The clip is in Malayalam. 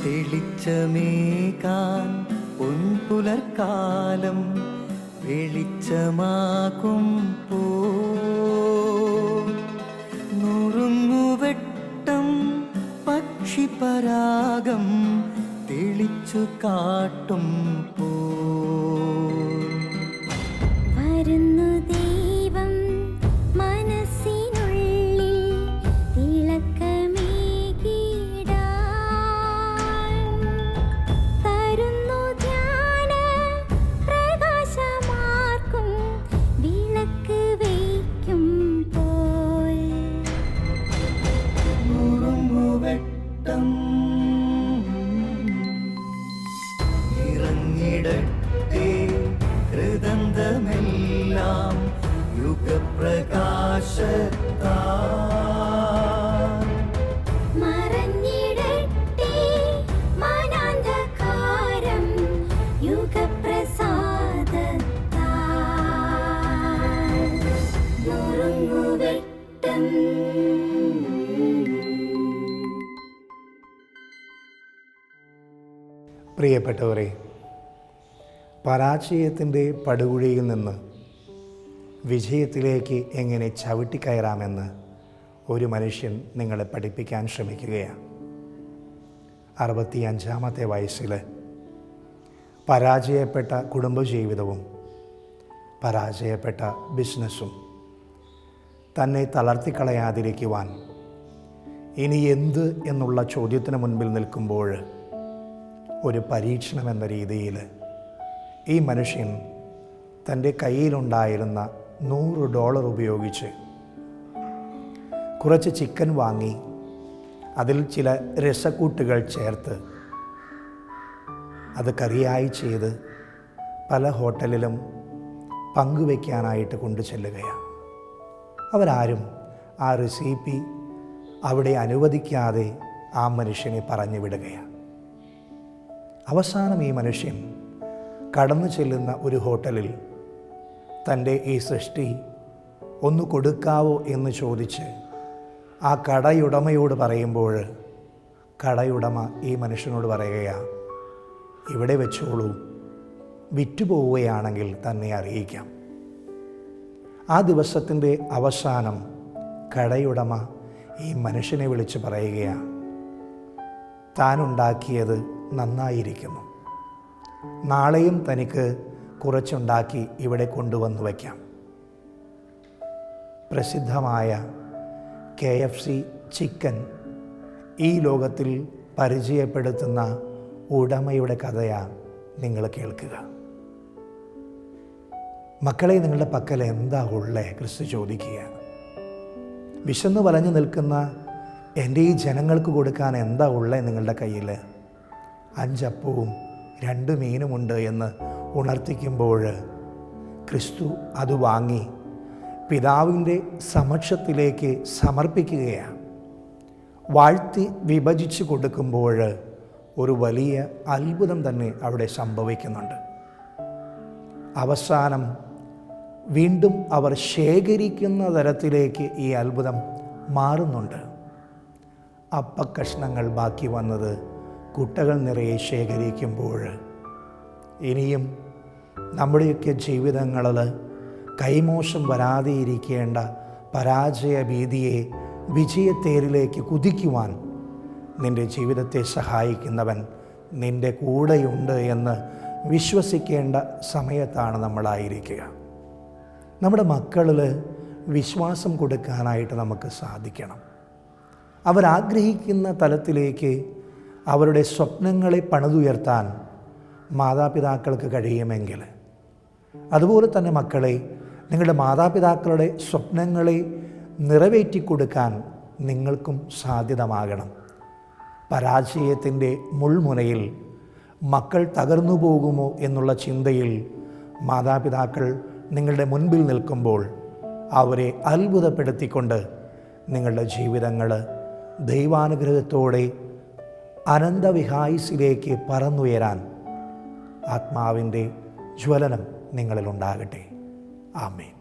തെളിച്ചമേകാൻ പൊൻപുലർക്കാലം വെളിച്ചമാകും നുറുങ്ങുവെട്ടം പക്ഷിപരാഗം തെളിച്ചു കാട്ടും ഇറങ്ങിടട്ടെ ഹൃദന്തമെല്ലാം യുഗപ്രകാശത്താൽ മറഞ്ഞിടട്ടെ മനാന്ധകാരം യുഗപ്രസാദത്താൽ നുറുങ്ങുവെട്ടം. പ്രിയപ്പെട്ടവരെ, പരാജയത്തിൻ്റെ പടുകുഴിയിൽ നിന്ന് വിജയത്തിലേക്ക് എങ്ങനെ ചവിട്ടിക്കയറാമെന്ന് ഒരു മനുഷ്യൻ നിങ്ങളെ പഠിപ്പിക്കാൻ ശ്രമിക്കുകയാണ്. 65-ാമത്തെ വയസ്സിൽ പരാജയപ്പെട്ട കുടുംബജീവിതവും പരാജയപ്പെട്ട ബിസിനസ്സും തന്നെ തളർത്തിക്കളയാതിരിക്കുവാൻ ഇനി എന്ത് എന്നുള്ള ചോദ്യത്തിന് മുൻപിൽ നിൽക്കുമ്പോൾ ഒരു പരീക്ഷണം എന്ന രീതിയിൽ ഈ മനുഷ്യൻ തൻ്റെ കയ്യിലുണ്ടായിരുന്ന $100 ഉപയോഗിച്ച് കുറച്ച് ചിക്കൻ വാങ്ങി അതിൽ ചില രസക്കൂട്ടുകൾ ചേർത്ത് അത് കറിയായി ചെയ്ത് പല ഹോട്ടലിലും പങ്കുവയ്ക്കാനായിട്ട് കൊണ്ടു ചെല്ലുകയാണ്. അവരാരും ആ റെസിപ്പി അവിടെ അനുവദിക്കാതെ ആ മനുഷ്യനെ പറഞ്ഞു വിടുകയാണ്. അവസാനം ഈ മനുഷ്യൻ കടന്നു ചെല്ലുന്ന ഒരു ഹോട്ടലിൽ തൻ്റെ ഈ സൃഷ്ടി ഒന്ന് കൊടുക്കാവോ എന്ന് ചോദിച്ച് ആ കടയുടമയോട് പറയുമ്പോൾ കടയുടമ ഈ മനുഷ്യനോട് പറയുകയാണ്, ഇവിടെ വെച്ചോളൂ, വിറ്റുപോവുകയാണെങ്കിൽ തന്നെ അറിയിക്കാം. ആ ദിവസത്തിൻ്റെ അവസാനം കടയുടമ ഈ മനുഷ്യനെ വിളിച്ച് പറയുകയാണ്, താനുണ്ടാക്കിയത് നന്നായിരിക്കുന്നു, നാളെയും തനിക്ക് കുറച്ചുണ്ടാക്കി ഇവിടെ കൊണ്ടുവന്ന് വയ്ക്കാം. പ്രസിദ്ധമായ KFC ചിക്കൻ ഈ ലോകത്തിൽ പരിചയപ്പെടുത്തുന്ന ഉടമയുടെ കഥയാണ് നിങ്ങൾ കേൾക്കുക. മക്കളെ, നിങ്ങളുടെ പക്കൽ എന്താ ഉള്ളേ? ക്രിസ്തു ചോദിക്കുകയാണ്. വിശന്ന് വലഞ്ഞു നിൽക്കുന്ന എൻ്റെ ഈ ജനങ്ങൾക്ക് കൊടുക്കാൻ എന്താ ഉള്ളേ നിങ്ങളുടെ കയ്യിൽ? 5 അപ്പവും 2 മീനുമുണ്ട് എന്ന് ഉണർത്തിക്കുമ്പോൾ ക്രിസ്തു അത് വാങ്ങി പിതാവിൻ്റെ സമക്ഷത്തിലേക്ക് സമർപ്പിക്കുകയാണ്. വാഴ്ത്തി വിഭജിച്ച് കൊടുക്കുമ്പോൾ ഒരു വലിയ അത്ഭുതം തന്നെ അവിടെ സംഭവിക്കുന്നുണ്ട്. അവസാനം വീണ്ടും അവർ ശേഖരിക്കുന്ന തരത്തിലേക്ക് ഈ അത്ഭുതം മാറുന്നുണ്ട്. അപ്പക്കഷ്ണങ്ങൾ ബാക്കി വന്നത് കുട്ടകൾ നിറയെ ശേഖരിക്കുമ്പോൾ ഇനിയും നമ്മുടെയൊക്കെ ജീവിതങ്ങളിൽ കൈമോശം വരാതെ ഇരിക്കേണ്ട പരാജയ ഭീതിയെ വിജയത്തേരിലേക്ക് കുതിക്കുവാൻ നിൻ്റെ ജീവിതത്തെ സഹായിക്കുന്നവൻ നിൻ്റെ കൂടെയുണ്ട് എന്ന് വിശ്വസിക്കേണ്ട സമയത്താണ് നമ്മളായിരിക്കുക. നമ്മുടെ മക്കളിൽ വിശ്വാസം കൊടുക്കാനായിട്ട് നമുക്ക് സാധിക്കണം. അവരാഗ്രഹിക്കുന്ന തലത്തിലേക്ക് അവരുടെ സ്വപ്നങ്ങളെ പണിതുയർത്താൻ മാതാപിതാക്കൾക്ക് കഴിയുമെങ്കിൽ, അതുപോലെ തന്നെ മക്കളെ, നിങ്ങളുടെ മാതാപിതാക്കളുടെ സ്വപ്നങ്ങളെ നിറവേറ്റിക്കൊടുക്കാൻ നിങ്ങൾക്കും സാധ്യതമാകണം. പരാജയത്തിൻ്റെ മുൾമുനയിൽ മക്കൾ തകർന്നു പോകുമോ എന്നുള്ള ചിന്തയിൽ മാതാപിതാക്കൾ നിങ്ങളുടെ മുൻപിൽ നിൽക്കുമ്പോൾ അവരെ അത്ഭുതപ്പെടുത്തിക്കൊണ്ട് നിങ്ങളുടെ ജീവിതങ്ങൾ ദൈവാനുഗ്രഹത്തോടെ അനന്തവിഹായുസിലേക്ക് പറന്നുയരാൻ ആത്മാവിൻ്റെ ജ്വലനം നിങ്ങളിലുണ്ടാകട്ടെ. ആമേൻ.